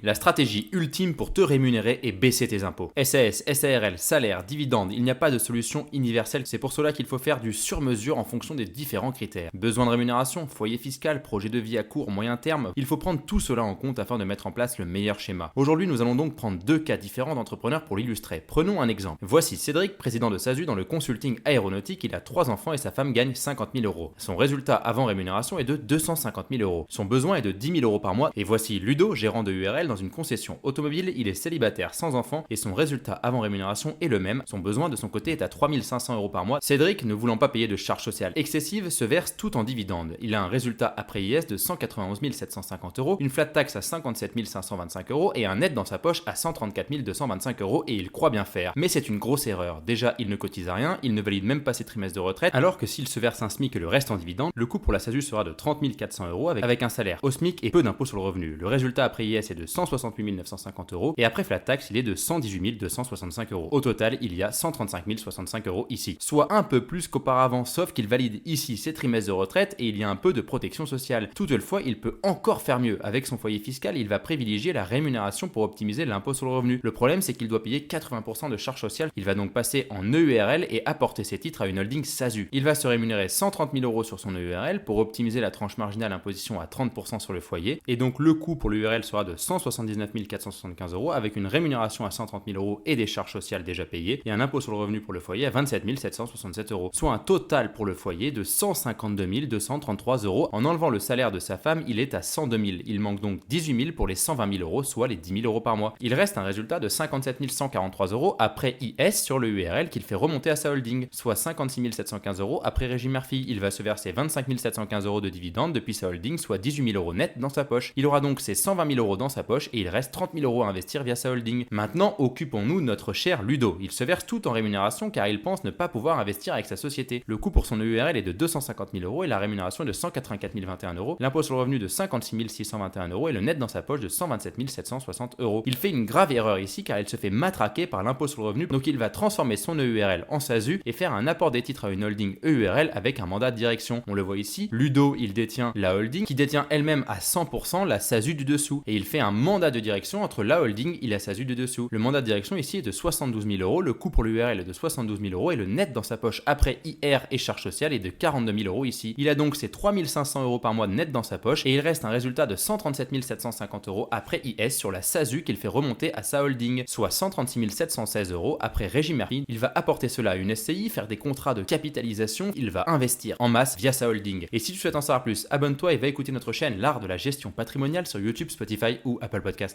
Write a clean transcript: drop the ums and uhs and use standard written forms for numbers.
la stratégie ultime pour te rémunérer et baisser tes impôts. SAS, SARL, salaire, dividende, il n'y a pas de solution universelle, c'est pour cela qu'il faut faire du sur-mesure en fonction des différents critères. Besoin de rémunération, foyer fiscal, projet de vie à court, moyen terme, il faut prendre tout cela en compte afin de mettre en place le meilleur schéma. Aujourd'hui, nous allons donc prendre deux cas différents d'entrepreneurs pour l'illustrer. Prenons un exemple. Voici Cédric, président de SASU dans le consulting aéronautique, il a 3 enfants et sa femme gagne 50 000 euros. Son résultat avant rémunération est de 250 000 euros. Son besoin est de 10 000 euros par mois. Et voici Ludo, gérant de URL dans une concession automobile, il est célibataire sans enfant et son résultat avant rémunération est le même. Son besoin de son côté est à 3 500 euros par mois. Cédric, ne voulant pas payer de charges sociales excessives, se verse tout en dividendes. Il a un résultat après IS de 191 750 euros, une flat tax à 57 525 euros et un net dans sa poche à 134 225 euros et il croit bien faire. Mais c'est une grosse erreur. Déjà, il ne cotise à rien, il ne valide même pas ses trimestres de retraite, alors que s'il se verse un SMIC et le reste en dividendes, le coût pour la SASU sera de 30 400 euros avec un salaire au SMIC et peu d'impôts sur le revenu. Le résultat après IS est de 168 950 euros et après flat tax, il est de 118 265 euros. Au total, il y a 135 065 euros ici, soit un peu plus qu'auparavant, sauf qu'il valide ici ses trimestres de retraite et il y a un peu de protection sociale. Toutefois, il peut encore faire mieux. Avec son foyer fiscal, il va privilégier la rémunération pour optimiser l'impôt sur le revenu. Le problème, c'est qu'il doit payer 80% de charges sociales. Il va donc passer en EURL et apporter ses titres à une holding SASU. Il va se rémunérer 130 000 euros sur son EURL pour optimiser la tranche marginale imposition à 30% sur le foyer. Et donc, le coût pour l'EURL sera de 179 475 euros avec une rémunération à 130 000 euros et des charges sociales déjà payées et un impôt sur le revenu pour le foyer à 27 767 euros. Soit un total pour le foyer de 152 233 euros. En enlevant le salaire de sa femme, il est à 102 000. Il manque donc 18 000 pour les 120 000 euros, soit les 10 000 euros par mois. Il reste un résultat de 57 143 euros après IS sur le URL qu'il fait remonter à sa holding, soit 56 715 euros après régime Murphy. Il va se verser 25 715 euros de dividendes depuis sa holding, soit 18 000 euros net dans sa poche. Il aura donc ses 120 000 euros dans sa poche et il reste 30 000 euros à investir via sa holding. Maintenant, occupons-nous de notre cher Ludo. Il se verse tout en rémunération car il pense ne pas pouvoir investir avec sa société. Le coût pour son EURL est de 250 000 euros et la rémunération est de 184 021 euros, l'impôt sur le revenu de 56 621 euros et le net dans sa poche de 127 760 euros. Il fait une grave erreur ici car il se fait matraquer par l'impôt sur le revenu, donc il va transformer son EURL en SASU et faire un apport des titres à une holding EURL avec un mandat de direction. On le voit ici, Ludo, il détient la holding qui détient elle-même à 100% la SASU du dessous et il fait un mandat de direction entre la holding et la SASU du dessous. Le mandat de direction ici est de 72 000 euros, le coût pour l'URL est de 72 000 euros et le net dans sa poche après IR et charges sociales est de 42 000 euros ici. Il a donc ses 3 500 euros par mois net dans sa poche et il reste un résultat de 137 750 euros après IS sur la SASU qu'il fait remonter à sa holding, soit 136 716 euros après régime Murphy. Il va apporter cela à une SCI, faire des contrats de capitalisation, il va investir en masse via sa holding. Et si tu souhaites en savoir plus, abonne-toi et va écouter notre chaîne L'Art de la Gestion Patrimoniale sur YouTube, Spotify ou Apple Podcast.